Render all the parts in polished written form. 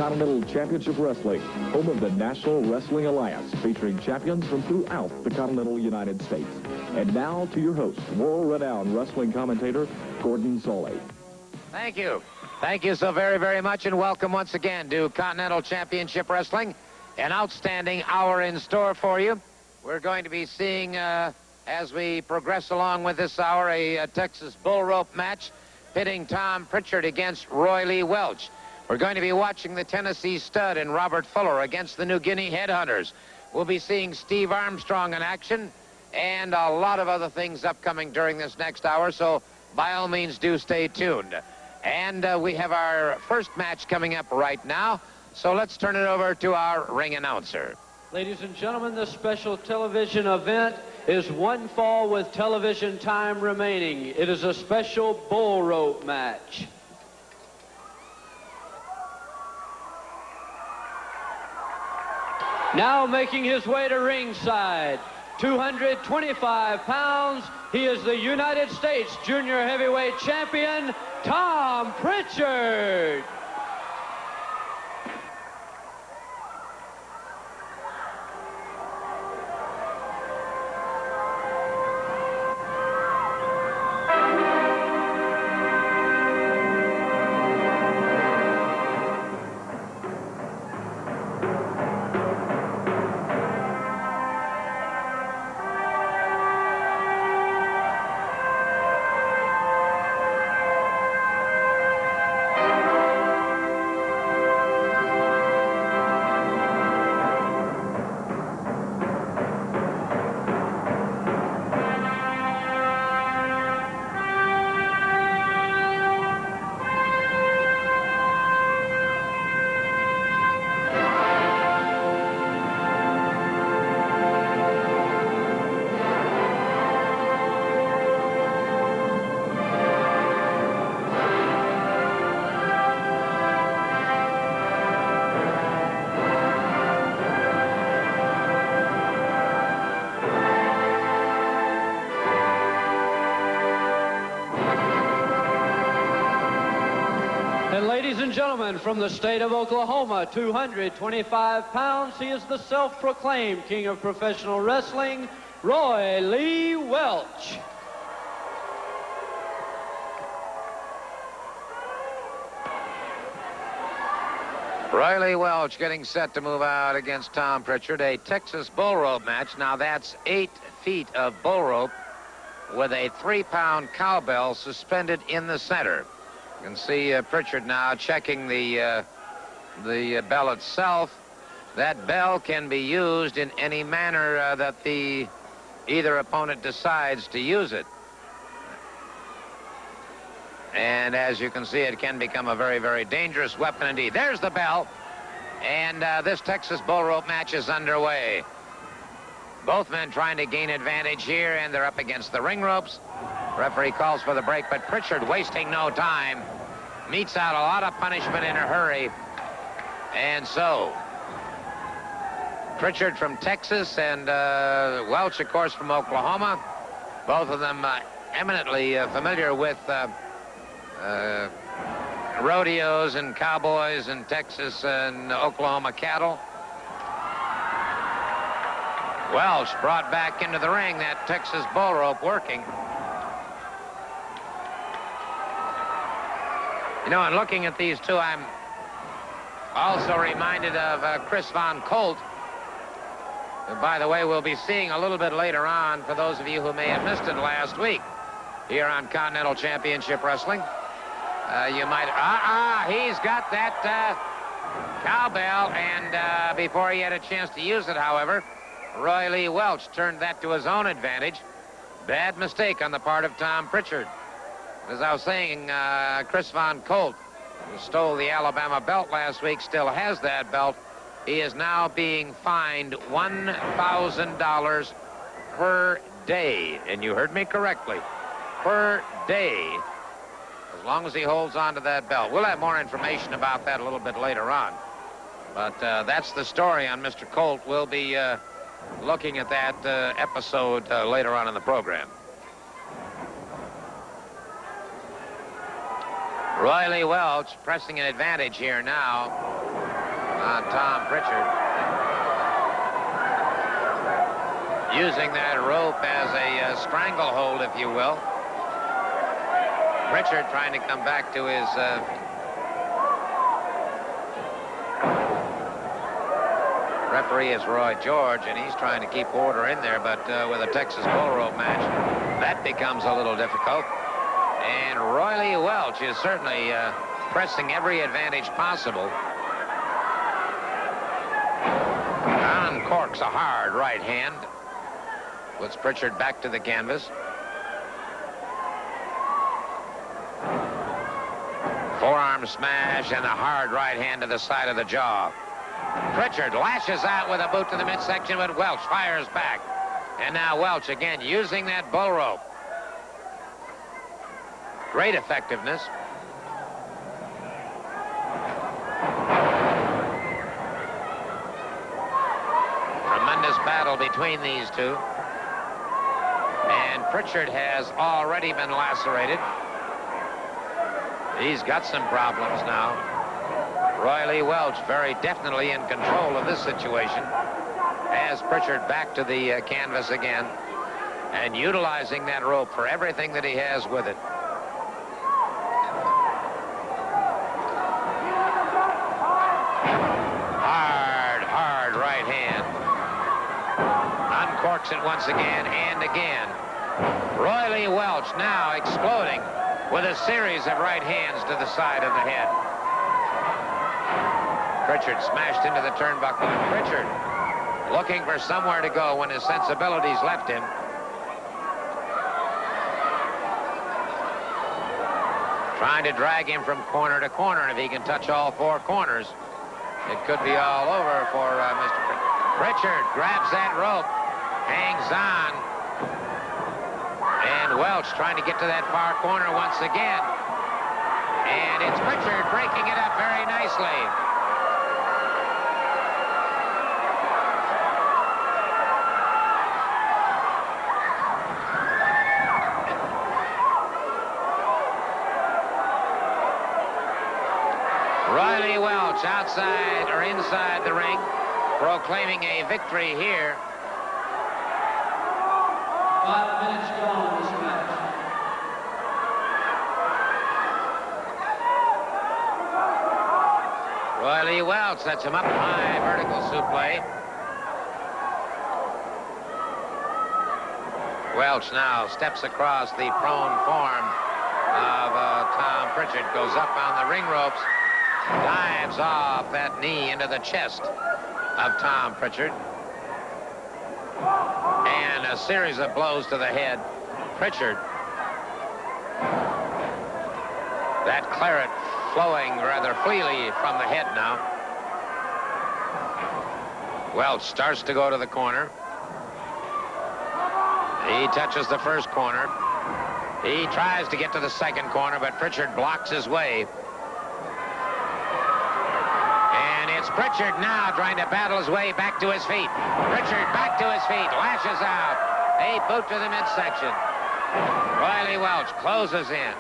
Continental Championship Wrestling, home of the National Wrestling Alliance, featuring champions from throughout the continental United States. And now to your host, world-renowned wrestling commentator, Gordon Soley. Thank you. Thank you so very, very much, and welcome once again to Continental Championship Wrestling. An outstanding hour in store for you. We're going to be seeing, as we progress along with this hour, a Texas bull rope match pitting Tom Prichard against Roy Lee Welch. We're going to be watching the Tennessee Stud and Robert Fuller against the New Guinea Headhunters. We'll be seeing Steve Armstrong in action and a lot of other things upcoming during this next hour, so by all means do stay tuned. And we have our first match coming up right now, so let's turn it over to our ring announcer. Ladies and gentlemen, this special television event is one fall with television time remaining. It is a special bull rope match. Now making his way to ringside, 225 pounds, he is the United States Junior Heavyweight Champion, Tom Prichard. Ladies and gentlemen, from the state of Oklahoma, 225 pounds, he is the self-proclaimed king of professional wrestling, Roy Lee Welch. Roy Lee Welch getting set to move out against Tom Prichard, a Texas bull rope match. Now that's 8 feet of bull rope with a 3-pound cowbell suspended in the center. You can see Prichard now checking the bell itself. That bell can be used in any manner that either opponent decides to use it. And as you can see, it can become a very, very dangerous weapon indeed. There's the bell, and this Texas bull rope match is underway. Both men trying to gain advantage here, and they're up against the ring ropes. Referee calls for the break, but Prichard, wasting no time, meets out a lot of punishment in a hurry. And so, Prichard from Texas and Welch, of course, from Oklahoma. Both of them eminently familiar with rodeos and cowboys in Texas and Oklahoma cattle. Welch brought back into the ring, that Texas bull rope working. You know, and looking at these two, I'm also reminded of Chris Von Colt, who, by the way, we'll be seeing a little bit later on, for those of you who may have missed it last week, here on Continental Championship Wrestling. You might, he's got that cowbell, and before he had a chance to use it, however, Roy Lee Welch turned that to his own advantage. Bad mistake on the part of Tom Prichard. As I was saying, Chris Von Colt, who stole the Alabama belt last week, still has that belt. He is now being fined $1,000 per day. And you heard me correctly, per day, as long as he holds on to that belt. We'll have more information about that a little bit later on. But that's the story on Mr. Colt. We'll be looking at that episode later on in the program. Roy Lee Welch pressing an advantage here now. on Tom Prichard, using that rope as a stranglehold, if you will. Prichard trying to come back to his referee is Roy George, and he's trying to keep order in there, but with a Texas bull rope match, that becomes a little difficult. And Roy Welch is certainly pressing every advantage possible. Uncorks a hard right hand. Puts Prichard back to the canvas. Forearm smash and a hard right hand to the side of the jaw. Prichard lashes out with a boot to the midsection, but Welch fires back. And now Welch again using that bull rope. Great effectiveness. Tremendous battle between these two. And Prichard has already been lacerated. He's got some problems now. Roy Welch very definitely in control of this situation. Has Prichard back to the canvas again and utilizing that rope for everything that he has with it. Hard right hand. Uncorks it once again and again. Roy Welch now exploding with a series of right hands to the side of the head. Prichard smashed into the turnbuckle. Prichard looking for somewhere to go when his sensibilities left him. Trying to drag him from corner to corner, and if he can touch all four corners, it could be all over for Mr. Prichard. Grabs that rope, hangs on, and Welch trying to get to that far corner once again. And it's Prichard breaking it up very nicely. Roy Welch outside or inside the ring, proclaiming a victory here. 5 minutes gone in this match. Roy Welch sets him up high, vertical suplex. Welch now steps across the prone form of Tom Prichard, goes up on the ring ropes, dives off that knee into the chest of Tom Prichard. And a series of blows to the head. Prichard. That claret flowing rather freely from the head now. Welch starts to go to the corner. He touches the first corner. He tries to get to the second corner, but Prichard blocks his way. It's Prichard now trying to battle his way back to his feet. Prichard back to his feet, lashes out. A boot to the midsection. Roy Welch closes in.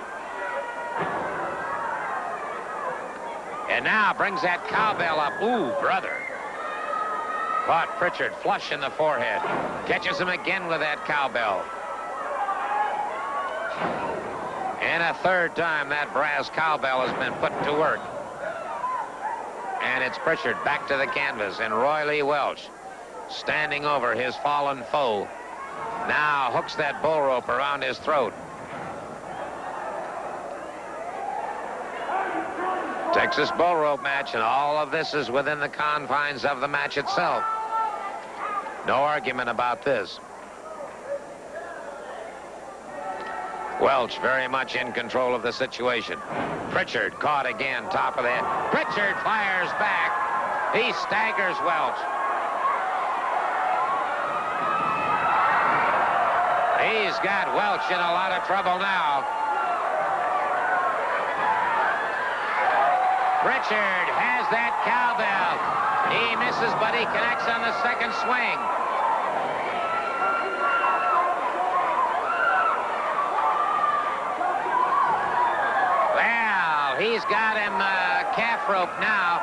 And now brings that cowbell up. Ooh, brother. Caught Prichard flush in the forehead. Catches him again with that cowbell. And a third time that brass cowbell has been put to work. And it's Prichard back to the canvas, and Roy Welch standing over his fallen foe. Now hooks that bull rope around his throat. Texas bull rope match, and all of this is within the confines of the match itself. No argument about this. Welch very much in control of the situation. Prichard caught again, top of the head. Prichard fires back. He staggers Welch. He's got Welch in a lot of trouble now. Prichard has that cowbell. He misses, but he connects on the second swing. He's got him calf rope now.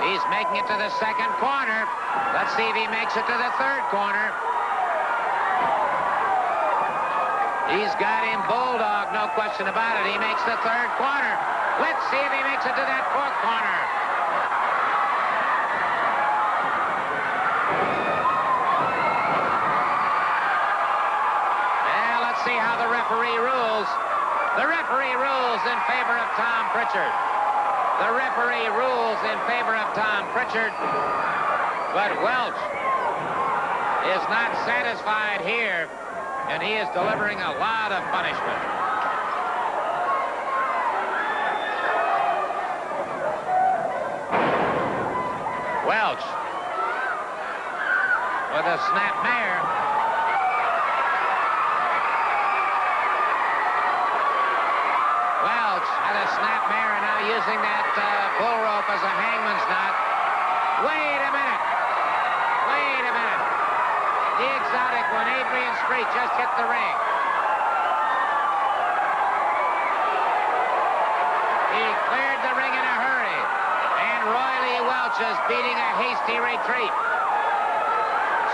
He's making it to the second corner. Let's see if he makes it to the third corner. He's got him bulldog, no question about it. He makes the third corner. Let's see if he makes it to that fourth corner. Well, let's see how the referee rules. The referee rules in favor of Tom Prichard. The referee rules in favor of Tom Prichard. But Welch is not satisfied here, and he is delivering a lot of punishment. Welch with a snap mare. Welch had a snap mare and now using that bull rope as a hangman's knot. Wait a minute. Wait a minute. The exotic one, Adrian Street, just hit the ring. He cleared the ring in a hurry. And Roy Lee Welch is beating a hasty retreat.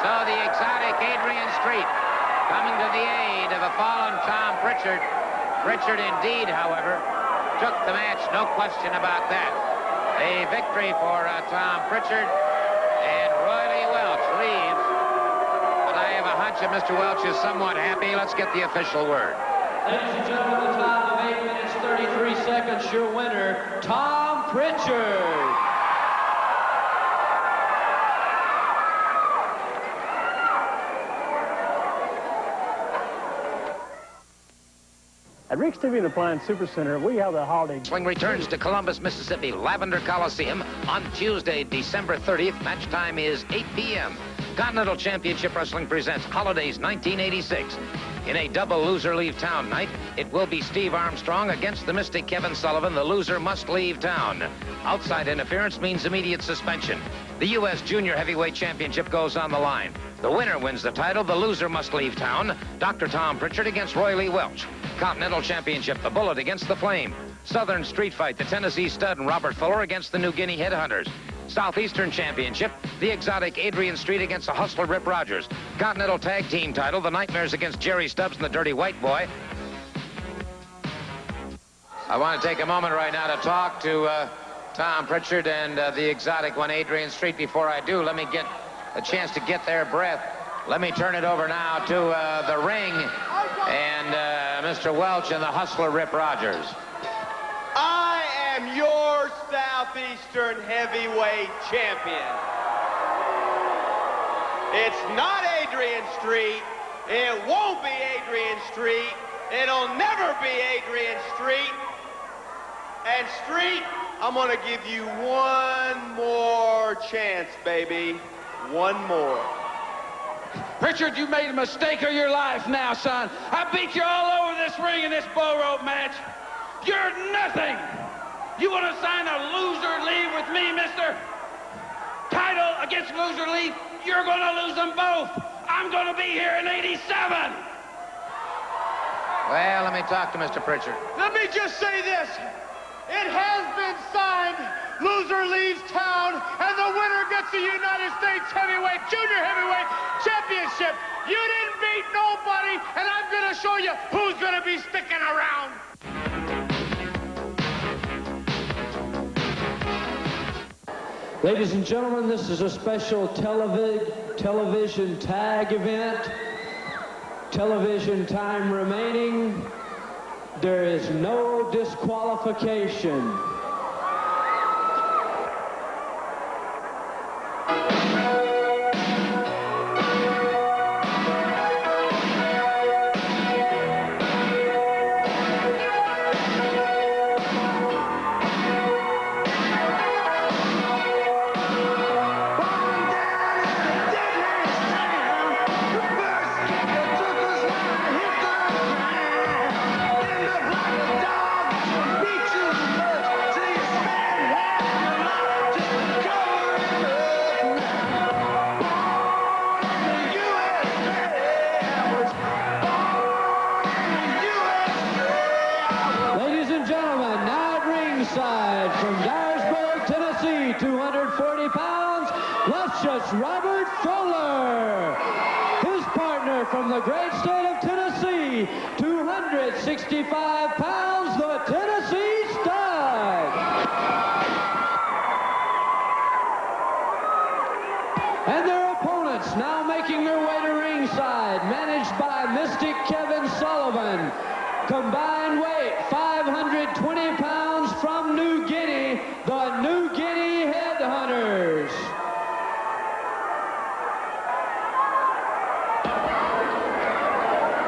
So the exotic Adrian Street coming to the aid of a fallen Tom Prichard. Prichard indeed, however, took the match, no question about that. A victory for Tom Prichard, and Roy Lee Welch leaves. But I have a hunch that Mr. Welch is somewhat happy. Let's get the official word. Ladies and gentlemen, the time of 8 minutes, 33 seconds, your winner, Tom Prichard. At Rick's TV and Appliance Supercenter, we have the holiday. Wrestling returns to Columbus, Mississippi, Lavender Coliseum on Tuesday, December 30th. Match time is 8 p.m. Continental Championship Wrestling presents Holidays 1986. In a double loser leave town night, it will be Steve Armstrong against the Mystic Kevin Sullivan. The loser must leave town. Outside interference means immediate suspension. The U.S. Junior Heavyweight Championship goes on the line. The winner wins the title. The loser must leave town. Dr. Tom Prichard against Roy Lee Welch. Continental Championship, the Bullet against the Flame. Southern Street Fight, the Tennessee Stud and Robert Fuller against the New Guinea Headhunters. Southeastern Championship, the exotic Adrian Street against the Hustler Rip Rogers. Continental Tag Team title, the Nightmares against Jerry Stubbs and the Dirty White Boy. I want to take a moment right now to talk to Tom Prichard and the exotic one, Adrian Street. Before I do, let me get a chance to get their breath. Let me turn it over now to the ring and Mr. Welch and the Hustler Rip Rogers. I am your Southeastern heavyweight champion. It's not Adrian Street. It won't be Adrian Street. It'll never be Adrian Street. And Street, I'm going to give you one more chance, baby. One more. Prichard, you made a mistake of your life now, son. I beat you all over this ring in this bull rope match. You're nothing. You want to sign a loser leave with me, mister? Title against loser leave, you're going to lose them both. I'm going to be here in 87. Well, let me talk to Mr. Prichard. Let me just say this. It has been signed. Loser leaves town, and the winner gets the United States Heavyweight, Junior Heavyweight Championship. You didn't beat nobody, and I'm going to show you who's going to be sticking around. Ladies and gentlemen, this is a special television tag event. Television time remaining. There is no disqualification. It's Robert Fuller. His partner from the great state of Tennessee, 265 pounds, the Tennessee Stud. And their opponents now making their way to ringside, managed by Mystic Kevin Sullivan. Combined weight, 520 pounds from New Guinea, the New Guinea Headhunters.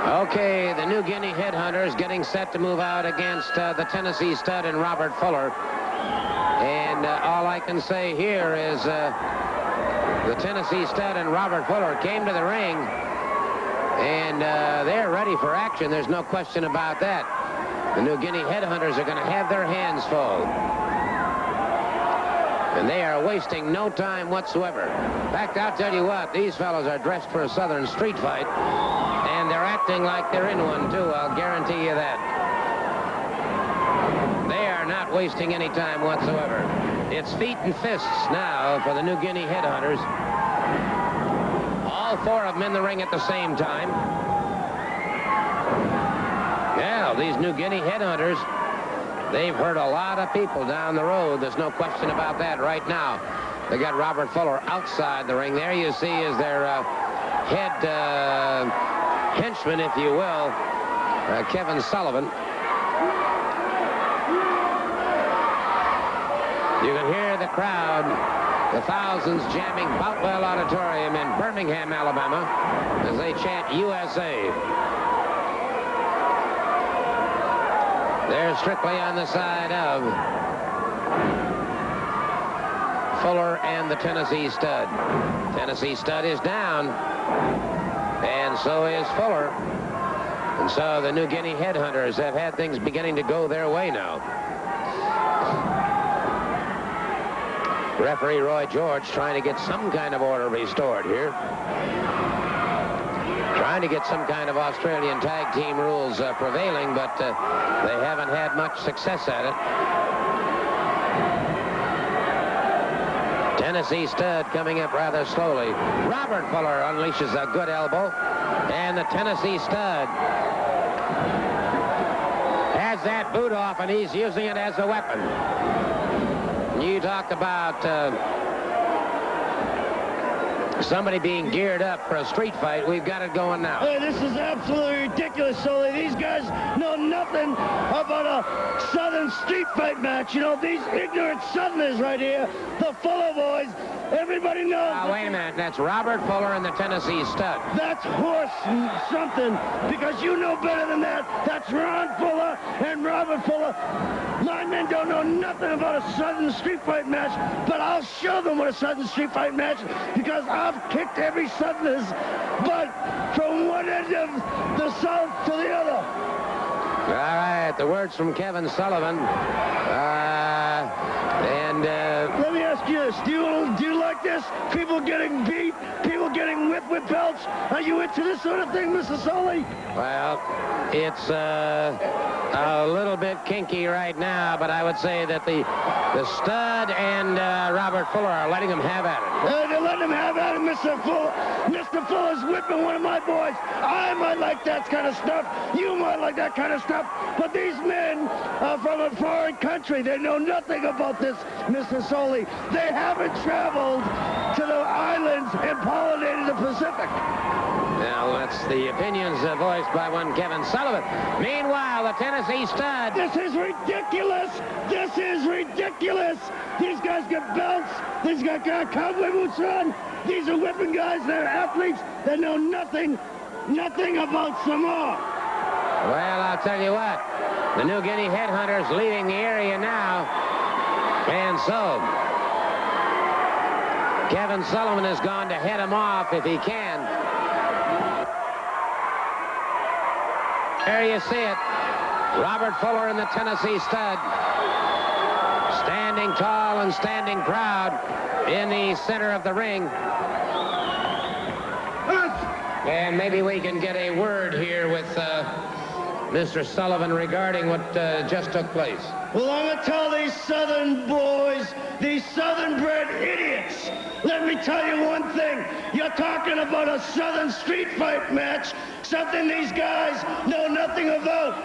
Okay, the New Guinea Headhunters getting set to move out against the Tennessee Stud and Robert Fuller. And all I can say here is the Tennessee Stud and Robert Fuller came to the ring, and they're ready for action. There's no question about that. The New Guinea Headhunters are going to have their hands full. And they are wasting no time whatsoever. In fact, I'll tell you what, these fellows are dressed for a Southern street fight, and they're acting like they're in one, too. I'll guarantee you that. They are not wasting any time whatsoever. It's feet and fists now for the New Guinea Headhunters. All four of them in the ring at the same time. Now, these New Guinea Headhunters, they've hurt a lot of people down the road. There's no question about that right now. They got Robert Fuller outside the ring. There you see is their head henchman, if you will, Kevin Sullivan. You can hear the crowd, the thousands jamming Boutwell Auditorium in Birmingham, Alabama, as they chant USA. They're strictly on the side of Fuller and the Tennessee Stud. Tennessee Stud is down, and so is Fuller. And so the New Guinea Headhunters have had things beginning to go their way now. Referee Roy George trying to get some kind of order restored here. Trying to get some kind of Australian tag team rules prevailing, but they haven't had much success at it. Tennessee Stud coming up rather slowly. Robert Fuller unleashes a good elbow, and the Tennessee Stud has that boot off, and he's using it as a weapon. You talk about somebody being geared up for a street fight. We've got it going now. Hey, this is absolutely ridiculous, Sully. These guys know nothing about a Southern street fight match. You know, these ignorant Southerners right here, the Fuller boys, everybody knows. Now, wait a minute. That's Robert Fuller and the Tennessee Stud. That's horse something, because you know better than that. That's Ron Fuller and Robert Fuller. My men don't know nothing about a Southern street fight match, but I'll show them what a Southern street fight match is, because I've kicked every Southerner's butt from one end of the South to the other. All right, the words from Kevin Sullivan. Let me ask you this. Do you like this? People getting beat? People getting whipped with belts? Are you into this sort of thing, Mr. Sully? Well, it's a little bit kinky right now, but I would say that the Stud and Robert Fuller are letting them have at it. They're letting him have at it, Mr. Fuller. Mr. Fuller's whipping one of my boys. I might like that kind of stuff. You might like that kind of stuff. But these men are from a foreign country. They know nothing about this, Mr. Sully. They haven't traveled to the islands and pollinated the Pacific. Now, that's the opinions voiced by one Kevin Sullivan. Meanwhile, the Tennessee Stud. This is ridiculous. This is ridiculous. These guys got belts. These guys got cowboy boots on. These are whipping guys. They're athletes. They know nothing about Samoa. Well, I'll tell you what. The New Guinea Headhunters leaving the area now. And so, Kevin Sullivan has gone to head him off if he can. There you see it. Robert Fuller and the Tennessee Stud. Standing tall and standing proud in the center of the ring. And maybe we can get a word here with Mr. Sullivan, regarding what just took place. Well, I'm gonna tell these Southern boys, these Southern-bred idiots, let me tell you one thing. You're talking about a Southern street fight match, something these guys know nothing about,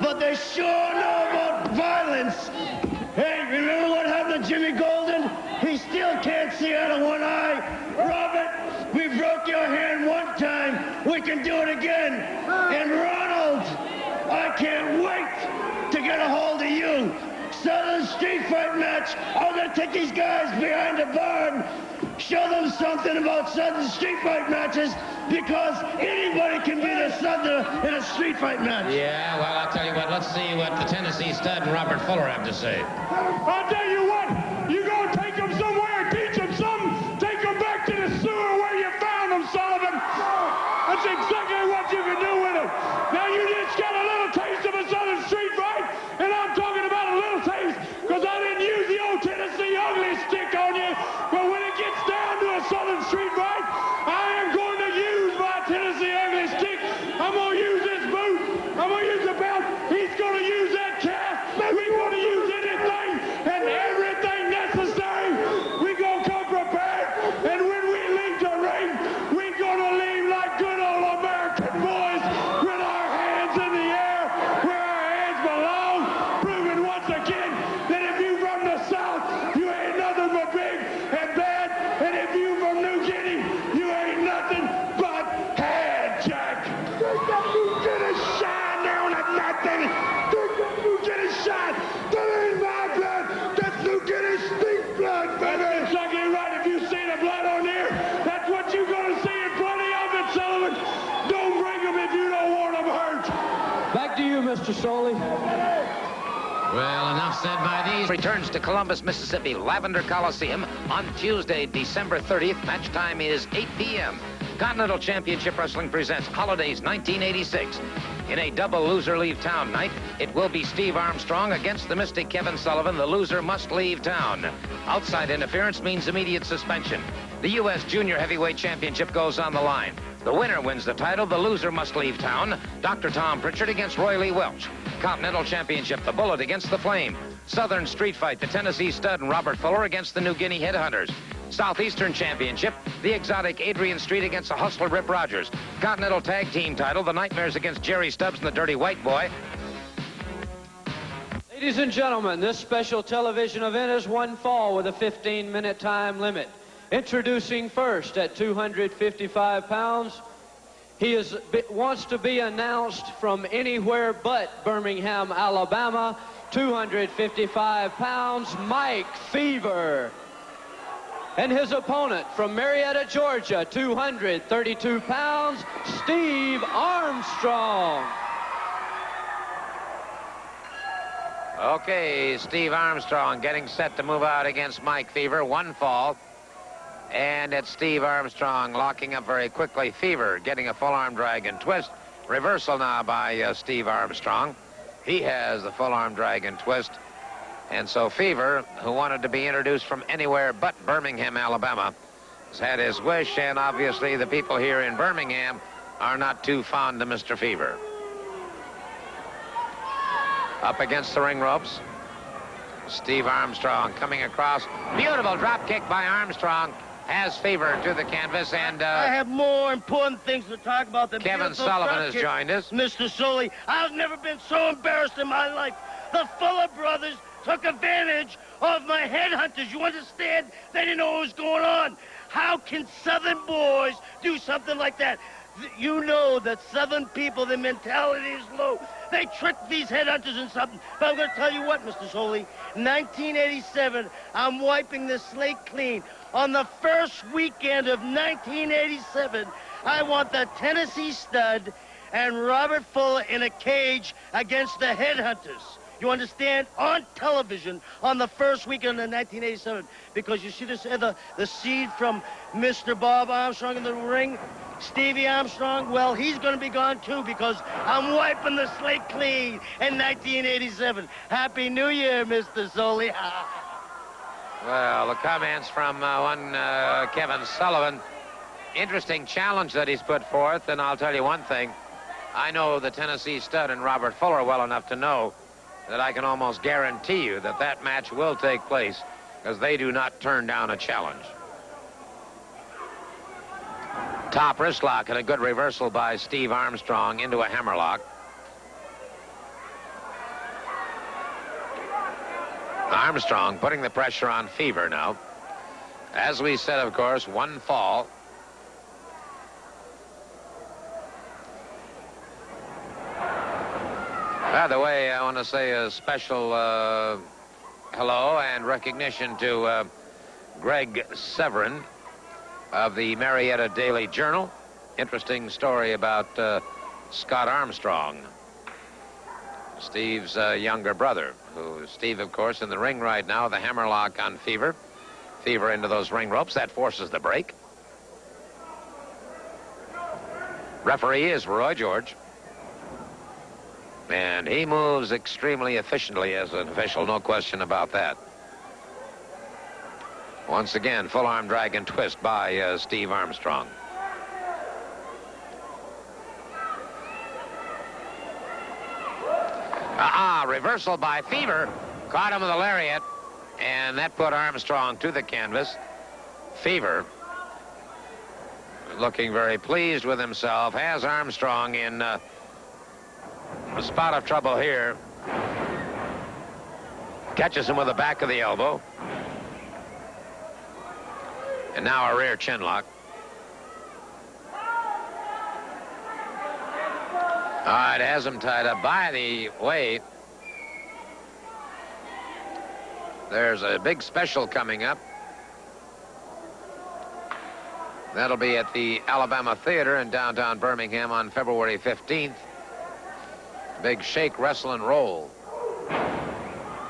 but they sure know about violence. Hey, remember what happened to Jimmy Golden? He still can't see out of one eye. Robert, we broke your hand one time. We can do it again. And Ronald, I can't wait to get a hold of you. Southern street fight match. I'm going to take these guys behind the barn, show them something about Southern street fight matches, because anybody can be the Southerner in a street fight match. Yeah, well, I'll tell you what. Let's see what the Tennessee Stud and Robert Fuller have to say. I'll tell you what. You go take them somewhere, teach them something, take them back to the sewer where you found them, Sullivan. That's exactly what you can do with them. Now, you just got a little taste of a Southern street fight, and I'm talking about a little taste, because I didn't use the old Tennessee ugly stick on you, but when it gets down to a Southern street fight, I am going to use my Tennessee ugly stick. I'm going to use this boot. I'm going to use the belt. He's going to use that cast. We're going to use anything and everything necessary. We're going to come prepared, and when we leave the ring, we're going to leave like good old American boys with our hands in the air where our hands belong, proving once again that if you from the South, you ain't nothing but big and bad, and if you from New Guinea, you ain't nothing but head jack. Think that you get a shine down at nothing. Think that you get a shine. That ain't my blood. That's New Guinea stink blood, baby. That's exactly right. If you see the blood on here, that's what you're going to see, and plenty of it, Sullivan. Don't bring them if you don't want them hurt. Back to you, Mr. Soley. Well, enough said by these. Returns to Columbus, Mississippi, Lavender Coliseum on Tuesday, December 30th. Match time is 8 p.m. Continental Championship Wrestling presents Holidays 1986. In a double loser leave town night, it will be Steve Armstrong against the Mystic Kevin Sullivan. The loser must leave town. Outside interference means immediate suspension. The U.S. Junior Heavyweight Championship goes on the line. The winner wins the title. The loser must leave town. Dr. Tom Prichard against Roy Lee Welch. Continental Championship, the Bullet against the Flame. Southern Street Fight, the Tennessee Stud and Robert Fuller against the New Guinea Headhunters. Southeastern Championship, the exotic Adrian Street against the Hustler Rip Rogers. Continental Tag Team title, the Nightmares against Jerry Stubbs and the Dirty White Boy. Ladies and gentlemen, this special television event is one fall with a 15-minute time limit. Introducing first at 255 pounds, he wants to be announced from anywhere but Birmingham, Alabama, 255 pounds, Mike Fever. And his opponent from Marietta, Georgia, 232 pounds, Steve Armstrong. Okay, Steve Armstrong getting set to move out against Mike Fever. One fall. And it's Steve Armstrong locking up very quickly. Fever getting a full arm drag and twist. Reversal now by Steve Armstrong. He has the full arm drag and twist. And so Fever, who wanted to be introduced from anywhere but Birmingham, Alabama, has had his wish, and obviously the people here in Birmingham are not too fond of Mr. Fever. Up against the ring ropes, Steve Armstrong coming across. Beautiful drop kick by Armstrong. Has Fever to the canvas, and I have more important things to talk about than Kevin Sullivan has joined us. Mr. Soley, I've never been so embarrassed in my life. The Fuller brothers took advantage of my headhunters. You understand? They didn't know what was going on. How can Southern boys do something like that? You know that Southern people, their mentality is low. They tricked these headhunters in something. But I'm going to tell you what, Mr. Soley. 1987, I'm wiping the slate clean. On the first weekend of 1987, I want the Tennessee Stud and Robert Fuller in a cage against the Headhunters. You understand? On television on the first weekend of 1987. Because you see the seed from Mr. Bob Armstrong in the ring, Stevie Armstrong, well, he's going to be gone too because I'm wiping the slate clean in 1987. Happy New Year, Mr. Soley. Well, the comments from one Kevin Sullivan. Interesting challenge that he's put forth, and I'll tell you one thing. I know the Tennessee stud and Robert Fuller well enough to know that I can almost guarantee you that that match will take place, because they do not turn down a challenge. Top wrist lock and a good reversal by Steve Armstrong into a hammerlock. Armstrong putting the pressure on Fever now. As we said, of course, one fall. By the way, I want to say a special hello and recognition to Greg Severin of the Marietta Daily Journal. Interesting story about Scott Armstrong, Steve's younger brother, who Steve, of course, in the ring right now, the hammerlock on Fever. Fever into those ring ropes. That forces the break. Referee is Roy George. And he moves extremely efficiently as an official, no question about that. Once again, full arm drag and twist by Steve Armstrong. Reversal by Fever. Caught him with a lariat, and that put Armstrong to the canvas. Fever, looking very pleased with himself, has Armstrong in a spot of trouble here. Catches him with the back of the elbow. And now a rear chin lock. All right, has him tied up. By the way, there's a big special coming up. That'll be at the Alabama Theater in downtown Birmingham on February 15th. Big shake, wrestle, and roll.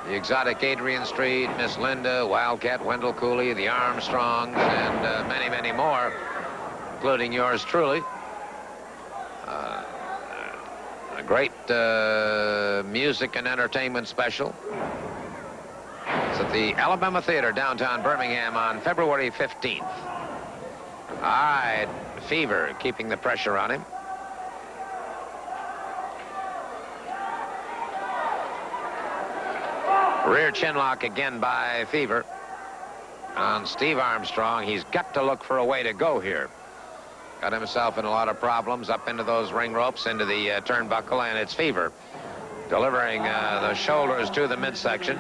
The exotic Adrian Street, Miss Linda, Wildcat, Wendell Cooley, the Armstrongs, and many, many more, including yours truly. A great music and entertainment special. It's at the Alabama Theater, downtown Birmingham on February 15th. All right, Fever keeping the pressure on him. Rear chin lock again by Fever on Steve Armstrong. He's got to look for a way to go here. Got himself in a lot of problems up into those ring ropes, into the turnbuckle, and it's Fever delivering the shoulders to the midsection.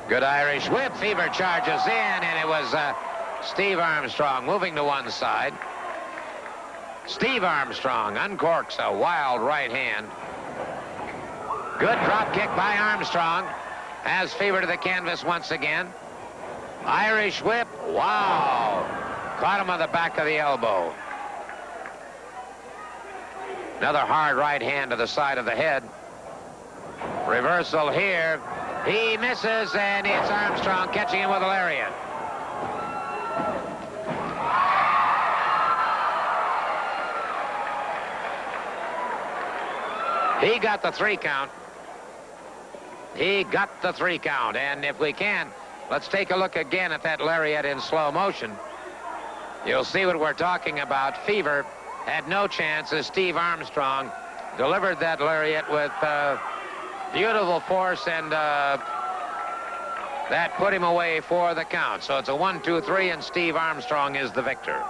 Good Irish whip. Fever charges in, and it was Steve Armstrong moving to one side. Steve Armstrong uncorks a wild right hand. Good drop kick by Armstrong. Has Fever to the canvas once again. Irish whip. Wow. Caught him on the back of the elbow. Another hard right hand to the side of the head. Reversal here. He misses, and it's Armstrong catching him with a lariat. He got the 3 count. He got the 3 count. And if we can, let's take a look again at that lariat in slow motion. You'll see what we're talking about. Fever had no chance as Steve Armstrong delivered that lariat with beautiful force, and that put him away for the count. So it's a 1-2-3, and Steve Armstrong is the victor.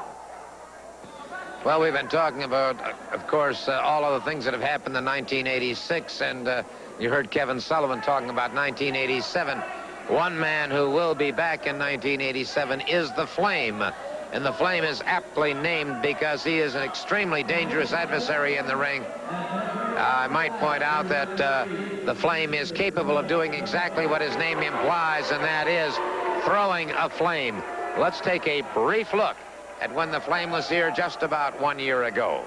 Well, we've been talking about, of course, all of the things that have happened in 1986, and you heard Kevin Sullivan talking about 1987. One man who will be back in 1987 is the Flame, and the Flame is aptly named because he is an extremely dangerous adversary in the ring. I might point out that the Flame is capable of doing exactly what his name implies, and that is throwing a flame. Let's take a brief look at when the Flame was here just about 1 year ago.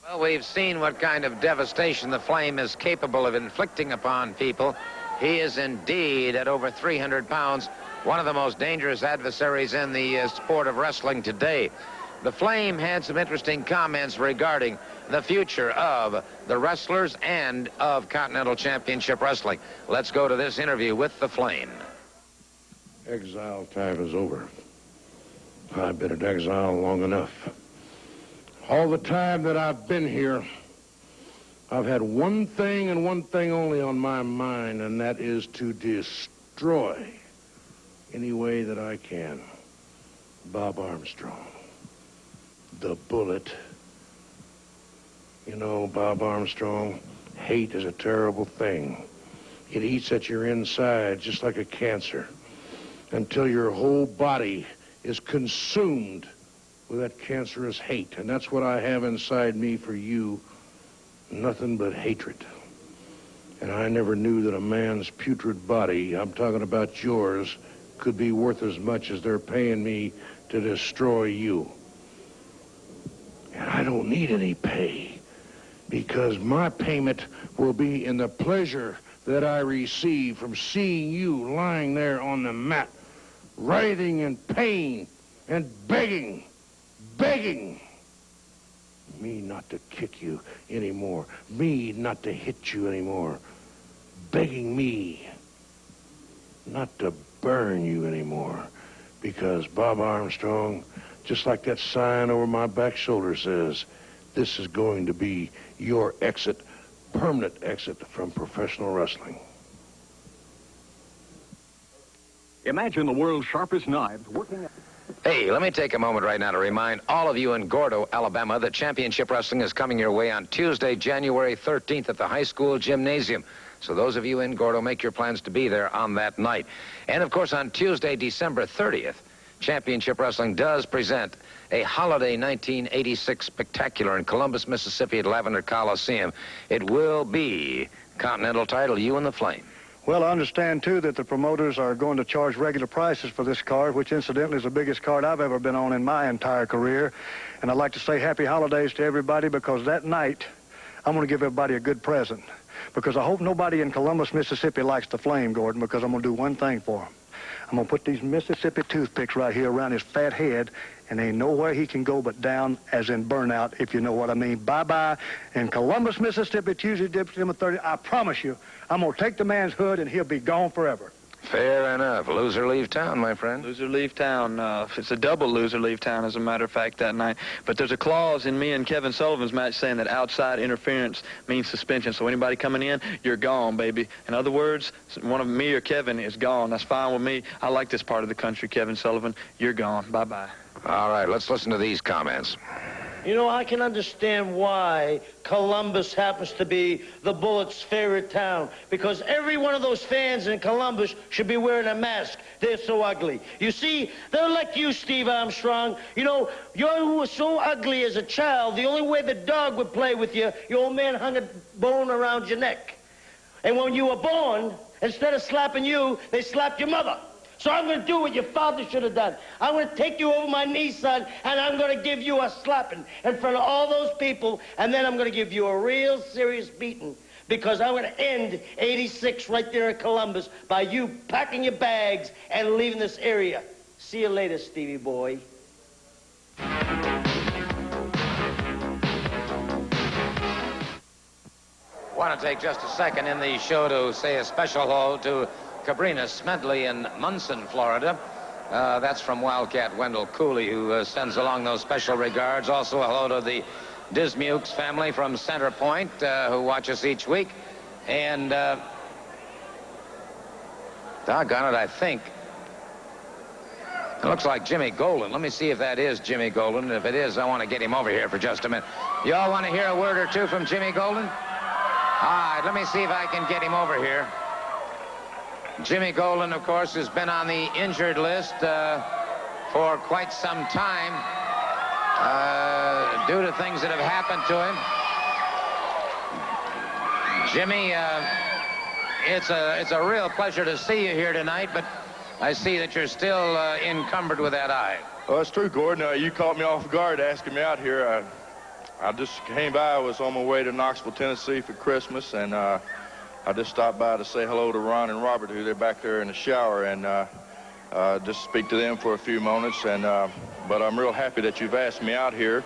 Well, we've seen what kind of devastation the Flame is capable of inflicting upon people. He is indeed, at over 300 pounds, one of the most dangerous adversaries in the sport of wrestling today. The Flame had some interesting comments regarding the future of the wrestlers and of Continental Championship Wrestling. Let's go to this interview with the Flame. Exile time is over. I've been in exile long enough. All the time that I've been here, I've had one thing and one thing only on my mind, and that is to destroy any way that I can Bob Armstrong. The Bullet. You know, Bob Armstrong, hate is a terrible thing. It eats at your inside just like a cancer until your whole body is consumed with that cancerous hate. And that's what I have inside me for you. Nothing but hatred. And I never knew that a man's putrid body, I'm talking about yours, could be worth as much as they're paying me to destroy you. And I don't need any pay, because my payment will be in the pleasure that I receive from seeing you lying there on the mat, writhing in pain and begging me not to kick you anymore, me not to hit you anymore, begging me not to burn you anymore, because Bob Armstrong, just like that sign over my back shoulder says, this is going to be your exit, permanent exit from professional wrestling. Imagine the world's sharpest knives working at... Hey, let me take a moment right now to remind all of you in Gordo, Alabama, that Championship Wrestling is coming your way on Tuesday, January 13th at the high school gymnasium. So those of you in Gordo, make your plans to be there on that night. And, of course, on Tuesday, December 30th, Championship Wrestling does present a holiday 1986 spectacular in Columbus, Mississippi at Lavender Coliseum. It will be Continental title, you and the Flame. Well, I understand, too, that the promoters are going to charge regular prices for this card, which, incidentally, is the biggest card I've ever been on in my entire career. And I'd like to say happy holidays to everybody, because that night, I'm going to give everybody a good present. Because I hope nobody in Columbus, Mississippi likes the Flame, Gordon, because I'm going to do one thing for him. I'm going to put these Mississippi toothpicks right here around his fat head, and ain't nowhere he can go but down, as in burnout, if you know what I mean. Bye-bye. In Columbus, Mississippi, Tuesday, December 30th, I promise you, I'm going to take the man's hood, and he'll be gone forever. Fair enough. Loser leave town, my friend. Loser leave town. It's a double loser leave town, as a matter of fact, that night. But there's a clause in me and Kevin Sullivan's match saying that outside interference means suspension. So anybody coming in, you're gone, baby. In other words, one of me or Kevin is gone. That's fine with me. I like this part of the country, Kevin Sullivan. You're gone. Bye-bye. All right, let's listen to these comments. You know, I can understand why Columbus happens to be the Bullet's favorite town, because every one of those fans in Columbus should be wearing a mask. They're so ugly. You see, they're like you, Steve Armstrong. You know, you were so ugly as a child, the only way the dog would play with you, your old man hung a bone around your neck. And when you were born, instead of slapping you, they slapped your mother. So I'm going to do what your father should have done. I'm going to take you over my knee, son, and I'm going to give you a slapping in front of all those people, and then I'm going to give you a real serious beating, because I'm going to end 86 right there in Columbus by you packing your bags and leaving this area. See you later, Stevie boy. Want to take just a second in the show to say a special hello to Cabrina Smedley in Munson, Florida. That's from Wildcat Wendell Cooley, who sends along those special regards. Also, hello to the Dismukes family from Center Point, who watch us each week. And, doggone it, I think it looks like Jimmy Golden. Let me see if that is Jimmy Golden. If it is, I want to get him over here for just a minute. You all want to hear a word or two from Jimmy Golden? All right, let me see if I can get him over here. Jimmy Golden, of course, has been on the injured list for quite some time due to things that have happened to him. Jimmy, it's a real pleasure to see you here tonight, but I see that you're still encumbered with that eye. Well, that's true, Gordon. You caught me off guard asking me out here. I just came by. I was on my way to Knoxville, Tennessee for Christmas, and I just stopped by to say hello to Ron and Robert, who they're back there in the shower, and just speak to them for a few moments. And but I'm real happy that you've asked me out here,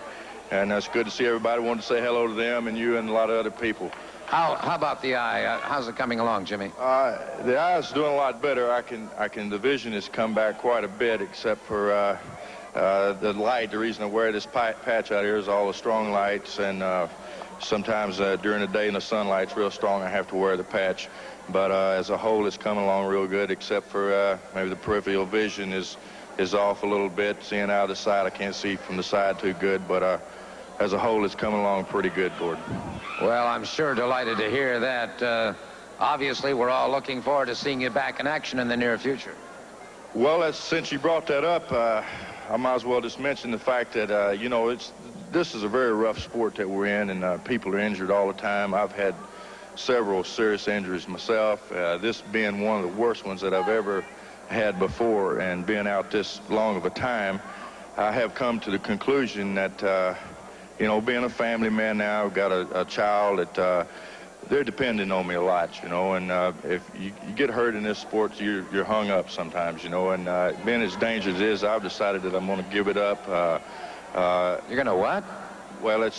and it's good to see everybody. Wanted to say hello to them and you and a lot of other people. How about the eye? How's it coming along, Jimmy? The eye's doing a lot better. The vision has come back quite a bit, except for the light. The reason I wear this patch out here is all the strong lights, and sometimes during the day in the sunlight's real strong, I have to wear the patch. But as a whole, it's coming along real good, except for maybe the peripheral vision is off a little bit. Seeing out of the side, I can't see from the side too good, but as a whole, it's coming along pretty good, Gordon. Well, I'm sure delighted to hear that. Obviously, we're all looking forward to seeing you back in action in the near future. Well, since you brought that up, I might as well just mention the fact that, this is a very rough sport that we're in, and people are injured all the time. I've had several serious injuries myself, this being one of the worst ones that I've ever had before, and being out this long of a time, I have come to the conclusion that, being a family man now, I've got a child that they're depending on me a lot, and if you get hurt in this sport, you're hung up sometimes, and being as dangerous as it is, I've decided that I'm going to give it up. You're going to what? Well, I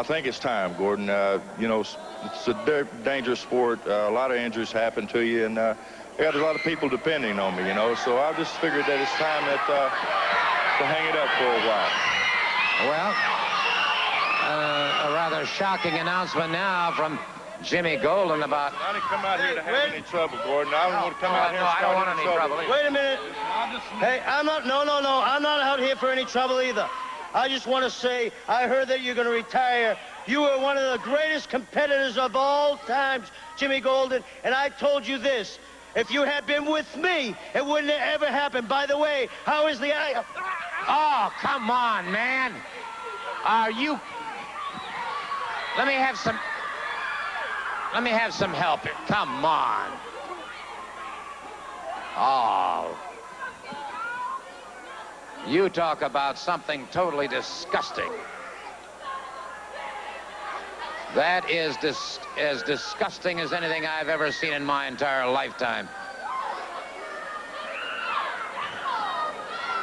think it's time, Gordon. It's a dangerous sport. A lot of injuries happen to you, and I got a lot of people depending on me, so I just figured that it's time to hang it up for a while. Well, a rather shocking announcement now from Jimmy Golden about... I didn't come out here to have any trouble, Gordon. I don't want to come out here and I don't want any trouble. Wait a minute. Hey, I'm not out here for any trouble either. I just want to say, I heard that you're going to retire. You were one of the greatest competitors of all times, Jimmy Golden, and I told you this. If you had been with me, it wouldn't have ever happened. By the way, how is the eye? Oh, come on, man. Are you... Let me have some help here. Come on. Oh. You talk about something totally disgusting. That is as disgusting as anything I've ever seen in my entire lifetime.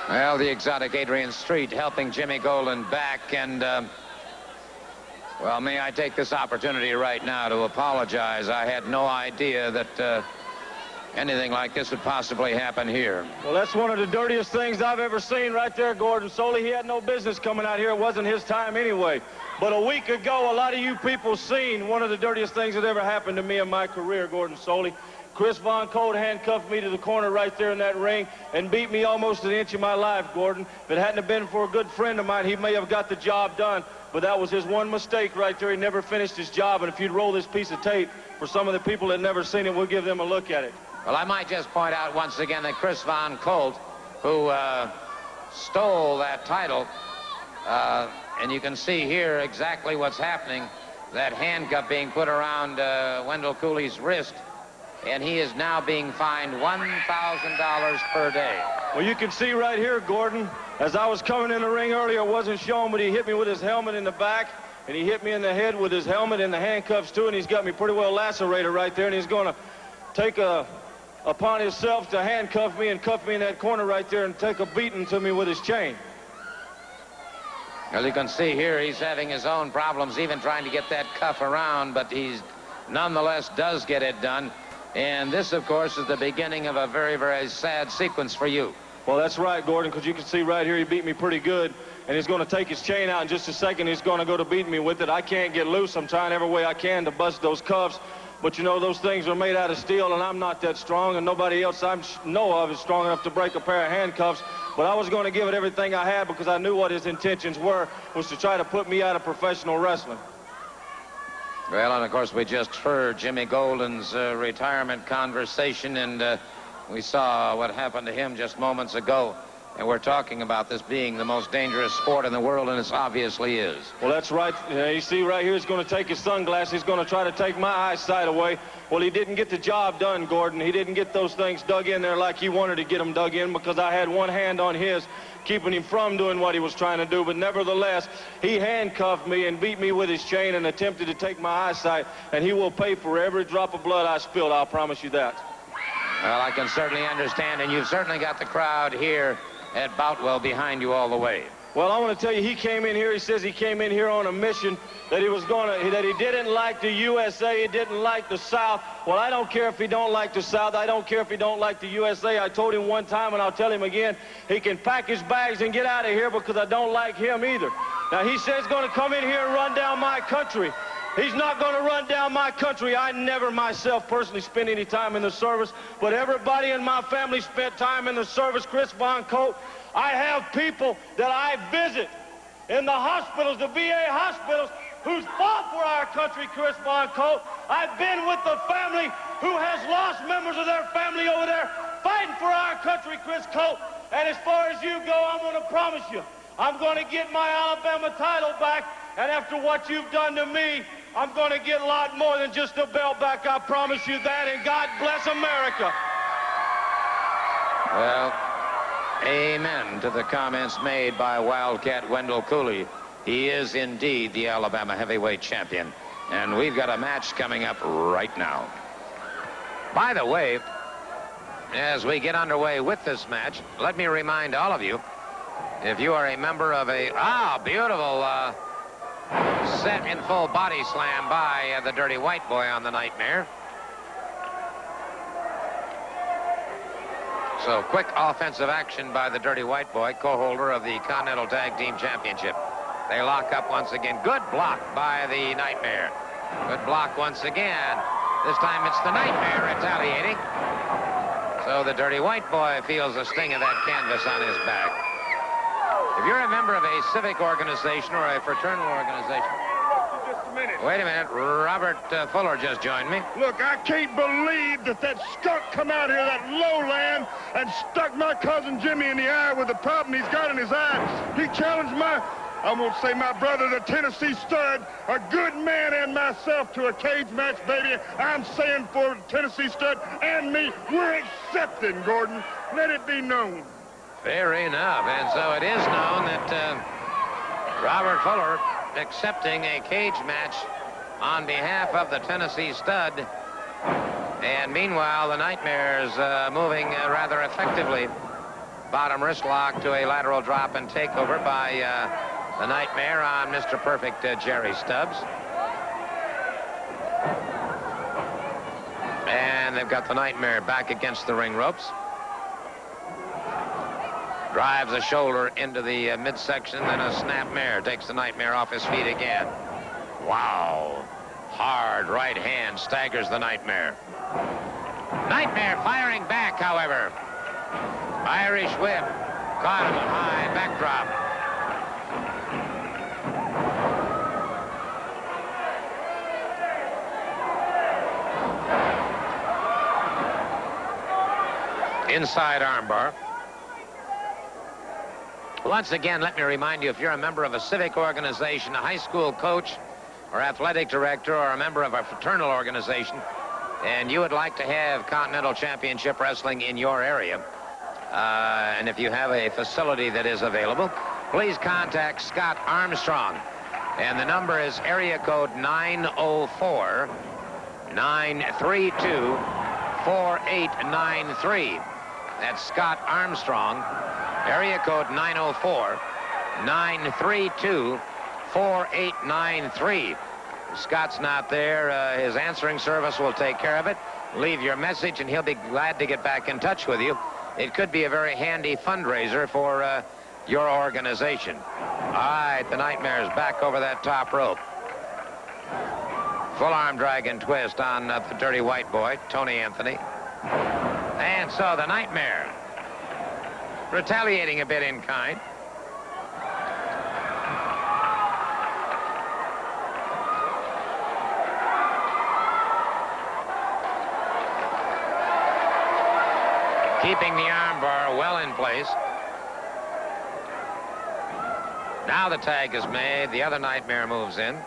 Well, the exotic Adrian Street helping Jimmy Golden back, and well, may I take this opportunity right now to apologize. I had no idea that anything like this would possibly happen here. Well, that's one of the dirtiest things I've ever seen right there, Gordon Soley. He had no business coming out here. It wasn't his time anyway. But a week ago, a lot of you people seen one of the dirtiest things that ever happened to me in my career, Gordon Soley. Chris Von Colt handcuffed me to the corner right there in that ring and beat me almost an inch of my life, Gordon. If it hadn't have been for a good friend of mine, he may have got the job done. But that was his one mistake right there. He never finished his job. And if you'd roll this piece of tape for some of the people that never seen it, we'll give them a look at it. Well, I might just point out once again that Chris Von Colt, who stole that title, and you can see here exactly what's happening, that handcuff being put around Wendell Cooley's wrist, and he is now being fined $1,000 per day. Well, you can see right here, Gordon, as I was coming in the ring earlier, it wasn't shown, but he hit me with his helmet in the back, and he hit me in the head with his helmet and the handcuffs too, and he's got me pretty well lacerated right there, and he's going to take upon himself to handcuff me and cuff me in that corner right there and take a beating to me with his chain. As you can see here, he's having his own problems even trying to get that cuff around, but he's nonetheless does get it done. And this, of course, is the beginning of a very, very sad sequence for you. Well, that's right, Gordon, because you can see right here he beat me pretty good, and he's going to take his chain out in just a second. He's going to go to beat me with it. I can't get loose. I'm trying every way I can to bust those cuffs. But, you know, those things are made out of steel, and I'm not that strong, and nobody else I know of is strong enough to break a pair of handcuffs. But I was going to give it everything I had because I knew what his intentions were, was to try to put me out of professional wrestling. Well, and, of course, we just heard Jimmy Golden's retirement conversation, and we saw what happened to him just moments ago. And we're talking about this being the most dangerous sport in the world, and it obviously is. Well, that's right. You see right here, he's going to take his sunglasses. He's going to try to take my eyesight away. Well, he didn't get the job done, Gordon. He didn't get those things dug in there like he wanted to get them dug in because I had one hand on his, keeping him from doing what he was trying to do. But nevertheless, he handcuffed me and beat me with his chain and attempted to take my eyesight, and he will pay for every drop of blood I spilled. I'll promise you that. Well, I can certainly understand, and you've certainly got the crowd here at Boutwell behind you all the way. Well, I want to tell you, he came in here, he says he came in here on a mission that that he didn't like the USA, he didn't like the South. Well, I don't care if he don't like the South, I don't care if he don't like the USA. I told him one time, and I'll tell him again, he can pack his bags and get out of here because I don't like him either. Now, he says he's going to come in here and run down my country. He's not going to run down my country. I never myself personally spent any time in the service, but everybody in my family spent time in the service. Chris Von Colt, I have people that I visit in the hospitals, the VA hospitals, who's fought for our country, Chris Von Colt. I've been with the family who has lost members of their family over there fighting for our country, Chris Colt. And as far as you go, I'm going to promise you, I'm going to get my Alabama title back. And after what you've done to me, I'm going to get a lot more than just a belt back. I promise you that. And God bless America. Well, amen to the comments made by Wildcat Wendell Cooley. He is indeed the Alabama heavyweight champion. And we've got a match coming up right now. By the way, as we get underway with this match, let me remind all of you, if you are a member of a, beautiful set in full body slam by the Dirty White Boy on the Nightmare. So quick offensive action by the Dirty White Boy, co-holder of the Continental Tag Team Championship. They lock up once again. Good block by the Nightmare. Good block once again. This time it's the Nightmare retaliating. So the Dirty White Boy feels the sting of that canvas on his back. If you're a member of a civic organization or a fraternal organization... Just a minute. Wait a minute. Robert Fuller just joined me. Look, I can't believe that skunk come out here, that lowland, and stuck my cousin Jimmy in the eye with the problem he's got in his eye. He challenged I won't say my brother, the Tennessee Stud, a good man, and myself to a cage match, baby. I'm saying for Tennessee Stud and me, we're accepting, Gordon. Let it be known. Fair enough. And so it is known that Robert Fuller accepting a cage match on behalf of the Tennessee Stud. And meanwhile, the Nightmare's moving rather effectively. Bottom wrist lock to a lateral drop and takeover by the Nightmare on Mr. Perfect Jerry Stubbs. And they've got the Nightmare back against the ring ropes. Drives a shoulder into the midsection, then a snap mare. Takes the Nightmare off his feet again. Wow. Hard right hand staggers the Nightmare. Nightmare firing back, however. Irish whip. Caught him a high backdrop. Inside armbar. Once again, let me remind you, if you're a member of a civic organization, a high school coach, or athletic director, or a member of a fraternal organization, and you would like to have Continental Championship Wrestling in your area, and if you have a facility that is available, please contact Scott Armstrong. And the number is area code 904-932-4893. That's Scott Armstrong, area code 904-932-4893. Scott's not there. His answering service will take care of it. Leave your message, and he'll be glad to get back in touch with you. It could be a very handy fundraiser for your organization. All right, the Nightmare's back over that top rope. Full arm drag and twist on the Dirty White Boy, Tony Anthony. And so the Nightmare retaliating a bit in kind. Keeping the armbar well in place. Now the tag is made. The other Nightmare moves in.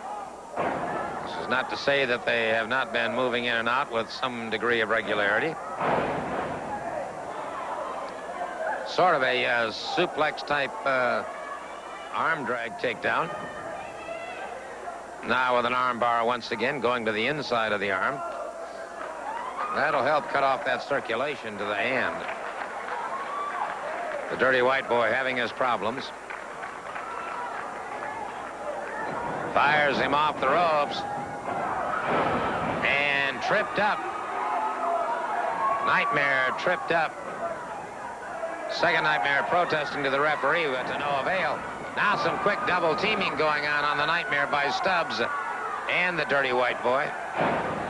This is not to say that they have not been moving in and out with some degree of regularity. Sort of a suplex type arm drag takedown. Now with an arm bar once again going to the inside of the arm. That'll help cut off that circulation to the hand. The Dirty White Boy having his problems. Fires him off the ropes. And tripped up. Nightmare tripped up. Second Nightmare protesting to the referee, but to no avail. Now some quick double teaming going on the Nightmare by Stubbs and the Dirty White Boy.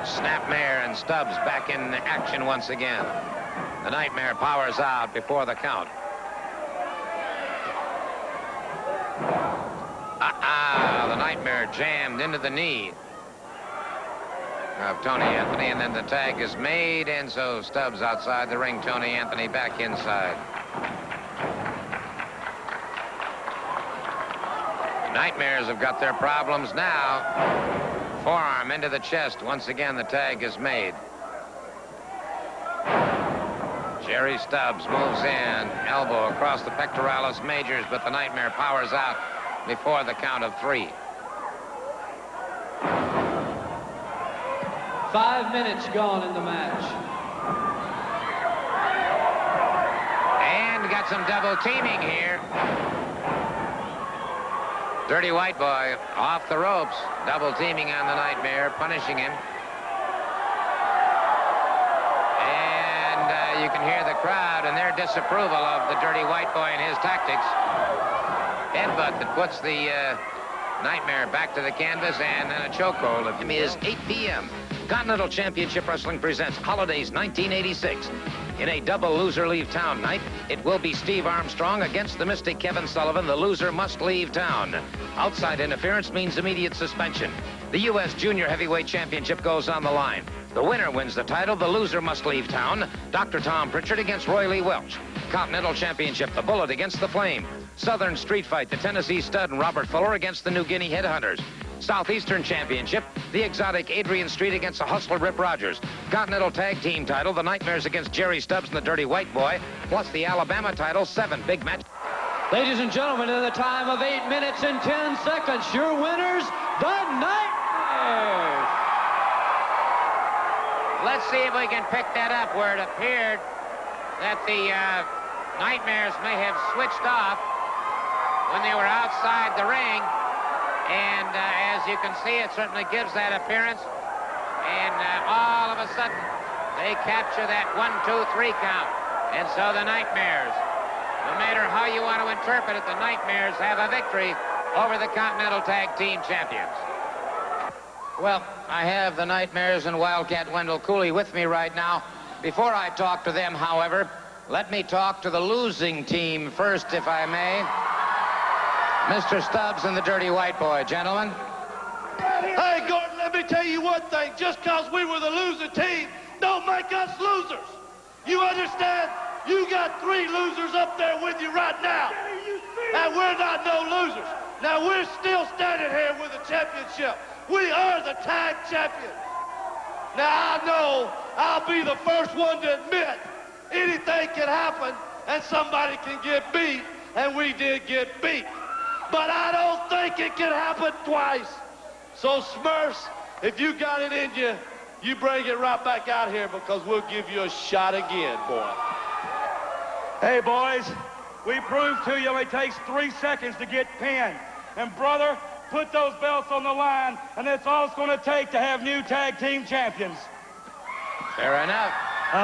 Snapmare and Stubbs back in action once again. The Nightmare powers out before the count. The Nightmare jammed into the knee of Tony Anthony, and then the tag is made, and so Stubbs outside the ring, Tony Anthony back inside. The Nightmares have got their problems now. Forearm into the chest. Once again, the tag is made. Jerry Stubbs moves in, elbow across the pectoralis majors, but the Nightmare powers out before the count of 3. 5 minutes gone in the match. And got some double teaming here. Dirty White Boy off the ropes, double teaming on the Nightmare, punishing him. And you can hear the crowd and their disapproval of the Dirty White Boy and his tactics. Headbutt that puts the Nightmare back to the canvas, and then a chokehold. It is 8 p.m. Continental Championship Wrestling presents Holidays 1986. In a double loser leave town night, it will be Steve Armstrong against the Mystic Kevin Sullivan. The loser must leave town. Outside interference means immediate suspension. The U.S. Junior Heavyweight Championship goes on the line. The winner wins the title. The loser must leave town. Dr. Tom Prichard against Roy Lee Welch. Continental Championship, the Bullet against the Flame. Southern Street Fight, the Tennessee Stud and Robert Fuller against the New Guinea Headhunters. Southeastern Championship, the exotic Adrian Street against the Hustler Rip Rogers. Continental Tag Team title, the Nightmares against Jerry Stubbs and the Dirty White Boy, plus the Alabama title, 7 big match. Ladies and gentlemen, in the time of 8 minutes and 10 seconds, your winners, the Nightmares. Let's see if we can pick that up where it appeared that the Nightmares may have switched off when they were outside the ring. And as you can see, it certainly gives that appearance. And all of a sudden, they capture that 1, 2, 3 count. And so the Nightmares, no matter how you want to interpret it, the Nightmares have a victory over the Continental Tag Team Champions. Well, I have the Nightmares and Wildcat Wendell Cooley with me right now. Before I talk to them, however, let me talk to the losing team first, if I may. Mr. Stubbs and the Dirty White Boy, gentlemen. Hey, Gordon, let me tell you one thing. Just because we were the loser team, don't make us losers. You understand? You got 3 losers up there with you right now. And we're not no losers. Now, we're still standing here with a championship. We are the tag champions. Now, I know I'll be the first one to admit anything can happen and somebody can get beat, and we did get beat. But I don't think it can happen twice. So, Smurfs, if you got it in you, you bring it right back out here because we'll give you a shot again, boy. Hey, boys, we proved to you it takes 3 seconds to get pinned. And, brother, put those belts on the line, and that's all it's going to take to have new tag team champions. Fair enough.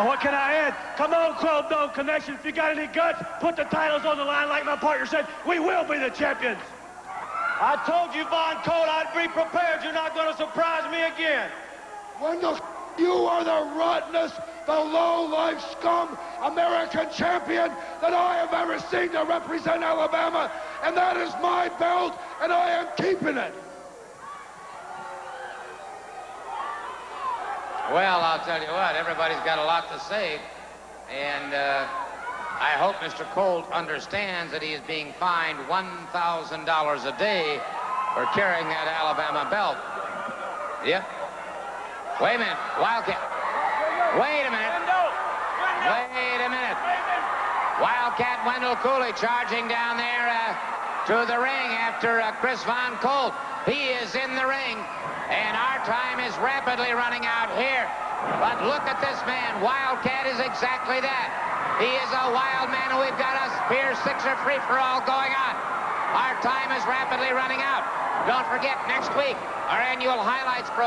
What can I add? Come on, 12 Dog Connection. If you got any guts, put the titles on the line like my partner said. We will be the champions. I told you, Von Colt, I'd be prepared. You're not going to surprise me again. Wendell, you are the rottenest, the low-life scum American champion that I have ever seen to represent Alabama, and that is my belt, and I am keeping it. Well, I'll tell you what, everybody's got a lot to say, and I hope Mr. Colt understands that he is being fined $1,000 a day for carrying that Alabama belt. Yep. Wait a minute, Wildcat. Wait a minute. Wait a minute. Wildcat Wendell Cooley charging down there to the ring after Chris Von Colt. He is in the ring, and our time is rapidly running out here But look at this man. Wildcat is exactly that. He is a wild man, and we've got a Spear Sixer free-for-all going on. Our time is rapidly running out. Don't forget, next week, our annual highlights program.